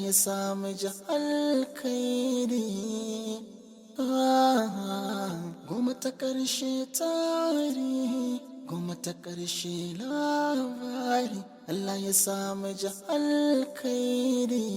ya samu ji alkhairi. Goma ta ƙarshe tarihi, goma ta ƙarshe labari, Allah ya samu ji alkhairi.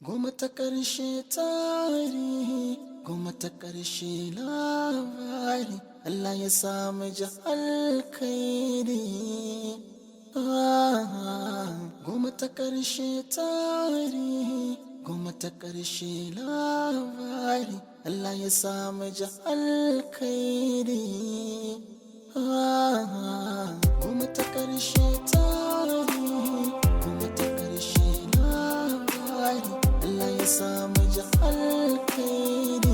Goma ta ƙarshe tarihi, goma ta ƙarshe labari, Allah ya samu ji alkhairi. Goma ta ƙarshe tarihi, goma ta ƙarshe labari, Allah ya samu ji alkhairi. Goma ta ƙarshe tarihi, goma ta ƙarshe labari, Allah ya samu ji alkhairi.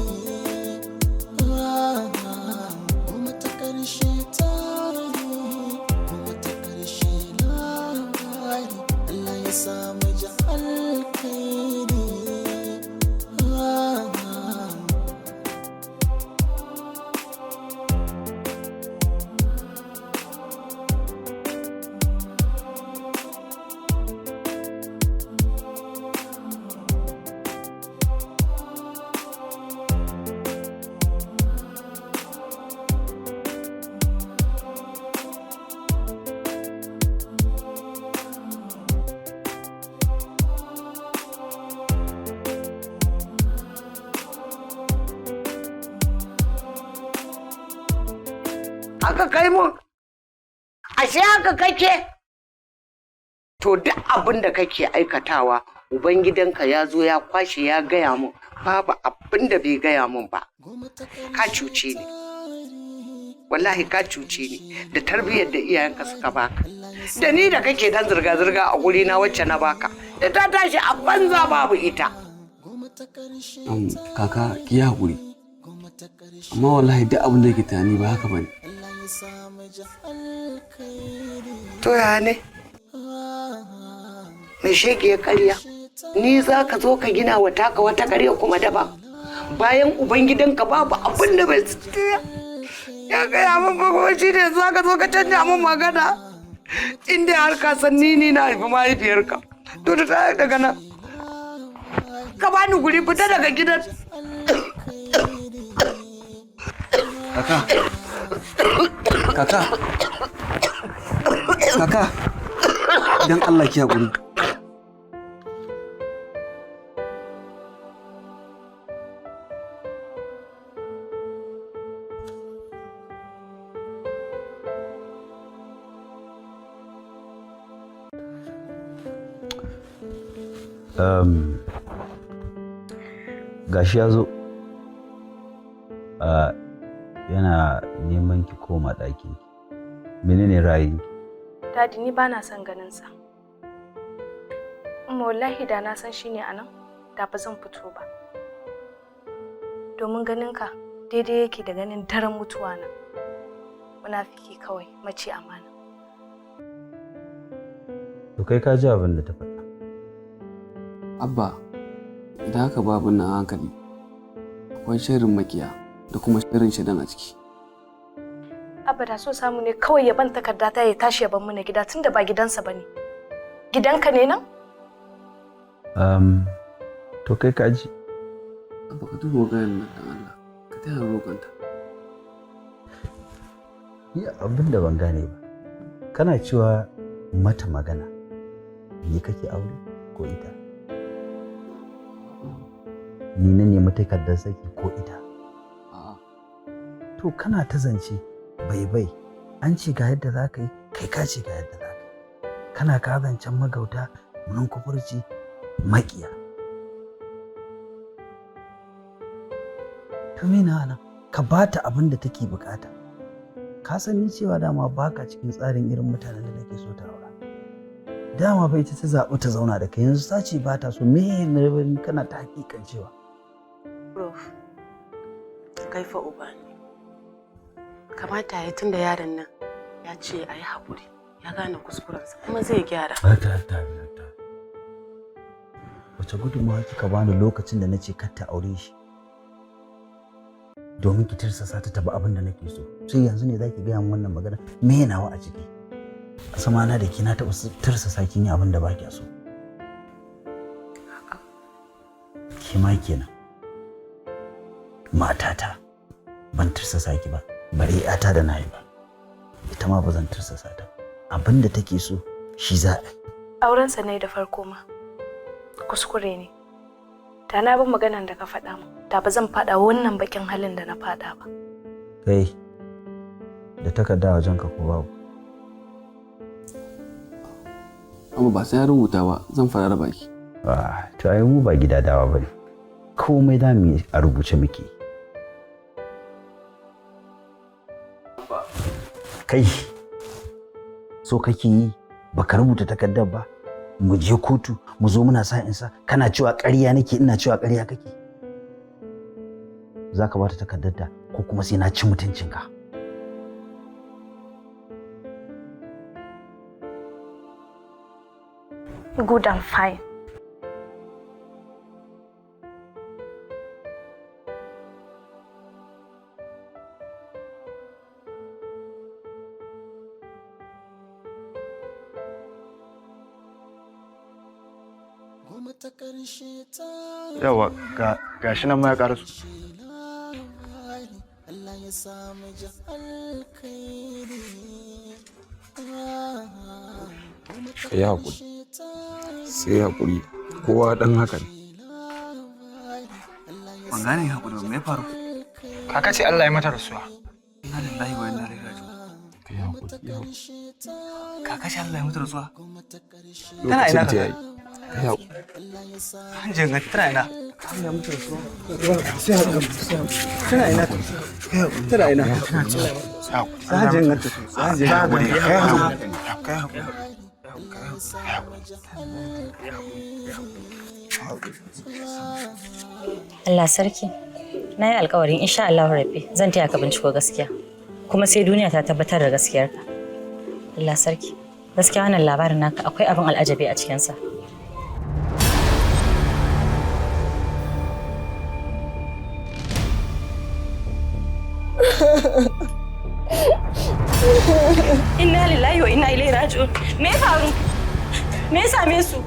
Goma ta ƙarshe tarihi, goma ta ƙarshe labari, Allah ya samu ji alkhairi. Aka kai mun, ashe haka kake? To duk abin da kake aikatawa, Ubangidanka ya zo ya kwashe ya gaya mun, babu abin da bai gaya mun ba. Ka cuce ni, wallahi ka cuce ni da tarbiyyar da iyayenka suka baka. Da ni da kake dan zirga-zirga a guri na wacce na baka, da ta tashi a banza babu ita. Kaka ki haƙuri, amma wallahi duk abin da yake tunani ba haka bane. To ya ne? Mai shege ya karya, ni za ka zo ka gina wa taka wata karya kuma daban. Bayan Ubangidanka babu abin da bai tsaya. Ya gaya min gwagwaci ne za ka zo ka canja min magana. Inda har ka san ni na haifi mahaifiyarka. To da ta daga nan. Ka bani guri fita daga gidan. Kaka. Kaka. Kaka. Dan Allah ki haƙuri. Gashi ya zo yana neman ki koma ɗakin ki. Menene ra'ayinki? Dadi, ni bana son ganin sa. Amma wallahi da na san shine anan, da ba zan fito ba. Domin ganin ka daidai yake da ganin daren mutuwa na. Munafiki kawai, mace amana. To kai ka ji abin da ta faɗa. Abba, idan haka babu nan hankali, akwai shirin makiya da kuma shirin shidan a ciki. Abba da so samu ne kawai ya ban takarda ta ya tashi ya ban mana gida tunda ba gidansa bane. Gidanka ne nan? To kai ka ji. Abba ka duba gayan nan dan Allah, ka taya roƙonta. Ni abin da ban gane ba. Kana cewa mata magana. Ni kake aure ko ita? Ni na nemi takardar saki ko ita? To kana ta zance bai an ce ga yadda za ka yi, kai ka ce ga yadda za ka yi. Kana ka zancen magauta mun kufurci makiya. To me na nan ka bata abin da take bukata. Ka san ni cewa dama baka cikin tsarin irin mutanen da nake so ta aura. Dama bai ta zaɓi ta zauna da kai, yanzu ta ce ba ta so, me ne kana ta hakikan cewa. Prof, kai fa uba ne. Kamata ya tunda yaron nan ya ce a yi haƙuri, ya gane kuskurensa kuma zai gyara. Ta. Wace gudunmawa kika bani lokacin da na ce kar ta aure shi? Domin ki tirsasa ta tabi abin da nake so. Sai yanzu ne za ki gaya min wannan magana, me nawa a ciki? A samana da ki na taɓa tirsasa kin yi abin da ba kya so. Ki ma kenan. Matata ban tursasa ki ba, bare ƴata da nayi ba. Ita ma ba zan tursasa ta. Abin da take so shi za a yi. Aurensa ne da farko ma. Kuskure ne. Da na bin maganan da ka faɗa mu, da ba zan faɗa wannan bakin halin da na faɗa ba. Kai, da takarda wajen ka ko babu? Amma ba sai ya rubuta ba, zan fara da baki. To ai mu ba gida dawa bane. Komai da mu a rubuce muke. Kai, so kake yi baka rubuta takardar ba? Mu je kotu mu zo muna sa insa kana cewa ƙarya nake ina cewa ƙarya kake. Za ka bata takardar da ko kuma sai na ci mutuncinka. Good and fine. Yawa ga shi nan ma ya karasu. Ka yi haƙuri. Sai haƙuri. Kowa ɗan haka ne. Ban gane haƙuri ba, me faru? Kaka ce Allah ya mata rasuwa. Inna lillahi wa inna ilaihi raji'un. Ka yi haƙuri. Kaka ce Allah ya mutu rasuwa. Tana ina ka? Ka yi haƙuri. Hanjin ga tana ina. Allah ya mutu rasuwa. Tana ina. Tana ina. Hanjin ga ta. Hanjin ga haƙuri. Ka yi haƙuri. Allah sarki, na yi alkawarin insha Allah rabbi zan taya ka binciko gaskiya kuma sai duniya ta tabbatar da gaskiyarka. Allah sarki, gaskiya wannan labarin naka akwai abin al'ajabi a cikinsa. Inna lillahi wa inna ilaihi raji'un. Me ya faru? Me ya same su?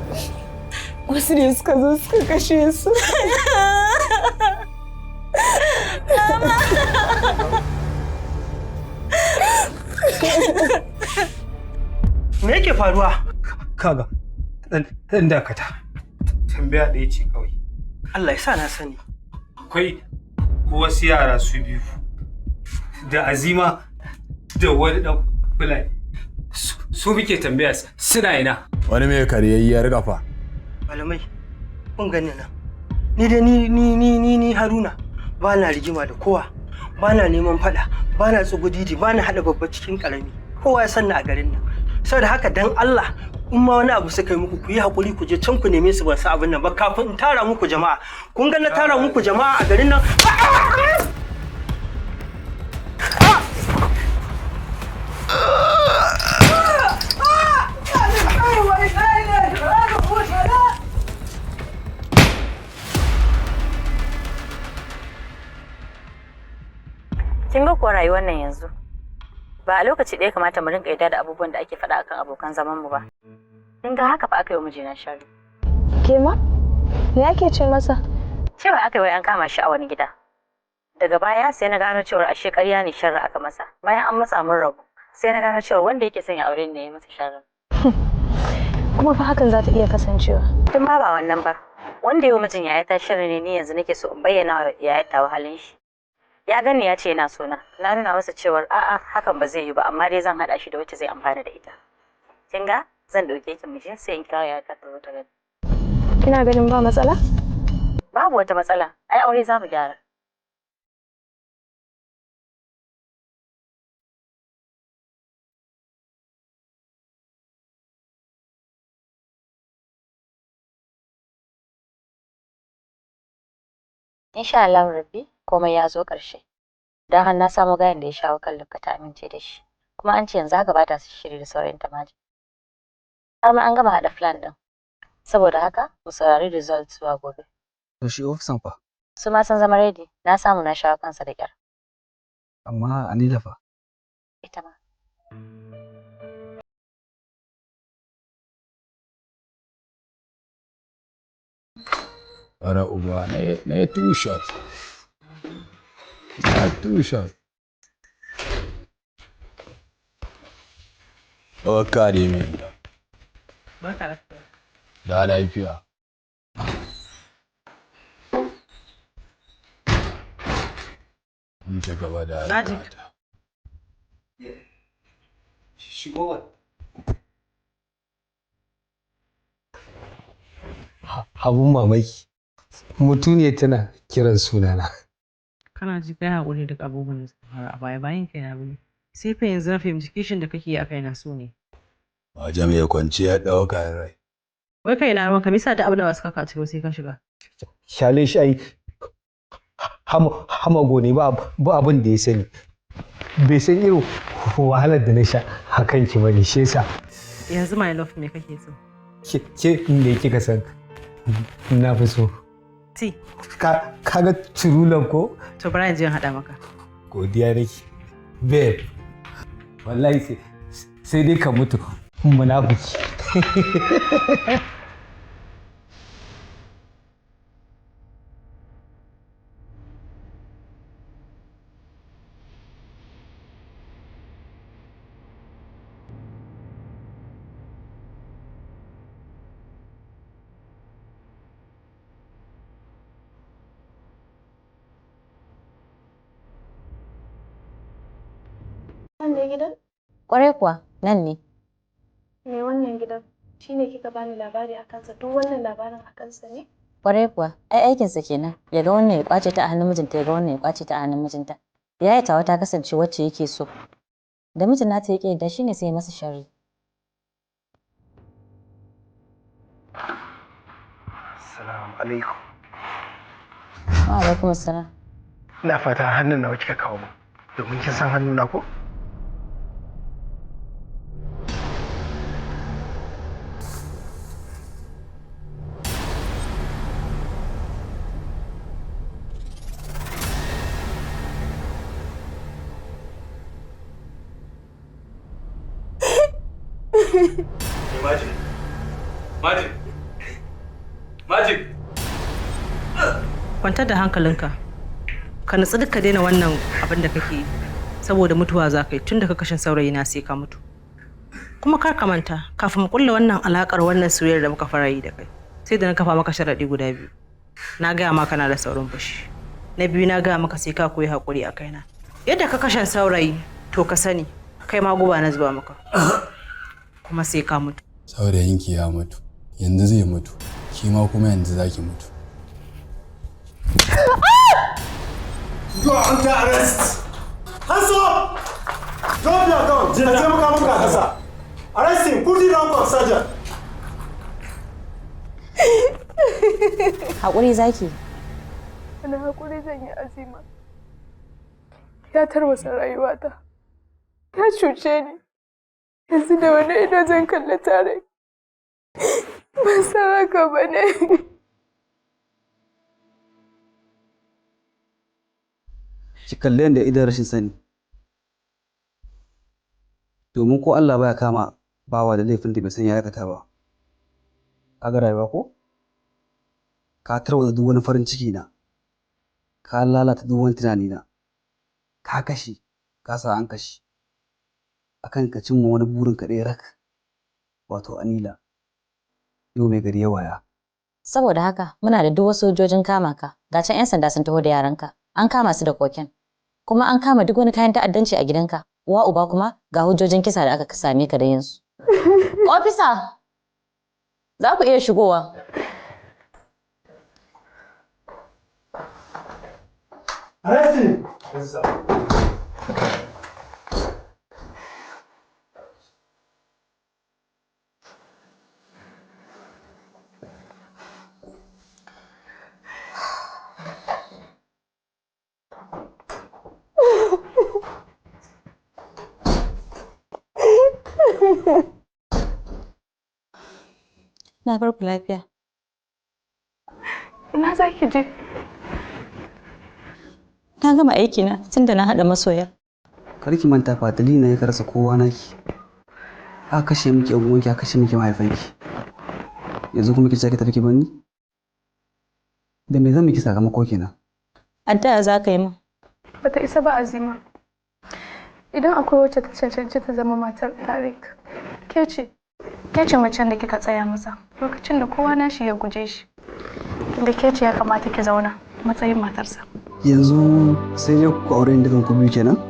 Wasu ne suka zo suka kashe su. Me yake faruwa? Kaga, ɗan dakata. Tambaya ɗaya ce kawai. Allah ya sa na sani. Akwai wasu yara su biyu da Azima da wani ɗan Fulani. Su muke tambaya suna ina. Wani mai karyayyar kafa. Malamai, kun gani nan. Ni da ni Haruna ba na rigima da kowa. Ba na neman faɗa, ba na tsugudidi, ba na haɗa babba cikin ƙarami. Kowa ya sanna a garin nan. Saboda haka dan Allah in ma wani abu suka yi muku ku yi hakuri ku je can ku neme su ba su abin nan ba kafin in tara muku jama'a. Kun ga na tara muku jama'a a garin nan. Kin ga kuwa rayuwar nan yanzu ba a lokaci ɗaya kamata mu rinka yarda da abubuwan da ake faɗa akan abokan zaman mu ba. Kin ga haka fa aka yi wa mijina sharri. Ke ma? Me ake ce masa? Cewa aka yi wai an kama shi a wani gida. Daga baya sai na gano cewa ashe ƙarya ne sharri aka masa. Bayan an masa mun rabu sai na gano cewa wanda yake son ya aure ne ya masa sharri. Kuma fa hakan za ta iya kasancewa. Tun ba wannan ba. Wanda ya yi mijin yayata sharri ne ni yanzu nake so in bayyana wa yayata halin shi. Ya gani ya ce yana sona. Na nuna masa cewar a'a hakan ba zai yi ba amma dai zan haɗa shi da wacce zai amfana da ita. Kin ga zan ɗauke ki mu je sai in kira yayata ta zo ta gani. Kina ganin ba matsala? Babu wata matsala. Ai aure za mu gyara. Insha Allah Rabbi komai ya zo ƙarshe. Don har na samu gayan da ya shawo kan Lukka ta amince da shi. Kuma an ce yanzu haka ba ta su shiri da sauran ta maji. Har ma an gama haɗa plan ɗin. Saboda haka mu saurari results zuwa gobe. To shi ofisan fa? Su ma sun zama ready. Na samu na shawo kansa da ƙyar. Amma Anila fa? Ita ma. Ara uba na two shot. Na two shot. Barka da mai gida. Barka da. Da lafiya. Mun ci gaba da harkata. Shigo. Abun mamaki. Mutuniyar tana kiran sunana. Kana ji kai haƙuri da abubuwan da suka faru a baya bayan kai na bane. Sai fa yanzu na fahimci kishin da kake yi a kaina so ne. Wajen ya kwanci ya ɗauka rai. Wai kai na maka bisa da abin da ba su kaka cikin sai ka shiga. Shale shi ai hamago ne ba abin da ya sani. Bai san irin wahalar da na sha a kanki ba ne shi yasa. Yanzu my love me kake so? Ke ne kika san na fi so. Ti. Kaga turulan ko? To bari in je in haɗa maka. Godiya nake. Babe, wallahi sai dai ka mutu munafiki. Nan ne gidan? Ƙwarai kuwa, nan ne. Me wannan gidan? Shi ne kika bani labari a kansa, duk wannan labarin a kansa ne? Ƙwarai kuwa, ai aikinsa kenan. Ya ga wannan ya ƙwace ta a hannun mijinta, ya ga wannan ya ƙwace ta a hannun mijinta. Yaya tawa ta kasance wacce yake so. Da mijin nata yake yadda shi ne sai ya masa sharri. Assalamu alaikum. Wa alaikum assalam. Ina fata hannun nawa kika kawo mu. Domin kin san hannuna ko? Majid! Kwantar da hankalinka. Ka nutsu duk ka daina wannan abin da kake yi. Saboda mutuwa za ka yi tun da ka kashe saurayi na sai ka mutu. Kuma kar ka manta, kafin mu kulle wannan alakar wannan soyayyar da muka fara yi da kai. Sai da na kafa maka sharaɗi guda biyu. Na gaya maka na da saurin fushi. Na biyu na gaya maka sai ka koyi haƙuri a kaina. Yadda ka kashe saurayi, to ka sani, kai ma guba na zuba maka. Kuma sai ka mutu. Saurayinki ya mutu. Yanzu zai mutu. Ki ma kuma yanzu zaki mutu. You are under arrest. Hands up! Drop your gun. Ka taimaka maka kasa. Arrest him. Put it on sergeant. Haƙuri zaki. Wani haƙuri zan yi Azima. Ya tarwatsa rayuwata. Ya cuce ni. Yanzu da wani ido zan kalli tare. Ban san haka ba ne. Ki kalle da idan rashin sani. Domin ko Allah baya kama bawa da laifin da bai san ya aikata ba. Kaga rayuwa ko? Ka tarwatsa duk wani farin ciki na. Ka lalata duk wani tunani na. Ka kashe, ka sa an kashe. Akan ka cimma wani burin ka ɗaya rak. Wato Anila. Yau mai gari ya waya. Saboda haka muna da duk wasu sojojin kama ka. Ga can 'yan sanda sun taho da yaranka. An kama su da koken. Kuma an kama duk wani kayan ta'addanci a gidanka. Wa uba kuma ga hujjojin kisa da aka same ka da yinsu. Ofisa! Za ku iya shigowa. Arrest Na bar ku lafiya. Ina za ki je? Na gama aikina tunda na haɗa masoya. Kar ki manta fa dalilin ya karasa kowa naki. Aka kashe miki yan uwanki, aka kashe miki mahaifanki. Yanzu kuma ki sake tafi ki bani? Da me zan miki sakamako kenan? Addu'a za ka yi min. Bata isa ba Azima. Idan akwai wacce ta cancanci ta zama matar Tarik, ke ce macen da kika tsaya masa lokacin da kowa nashi ya guje shi. Inda ke ce ya kamata ki zauna matsayin matarsa. Yanzu sai dai ku aure ni dukan ku biyu kenan?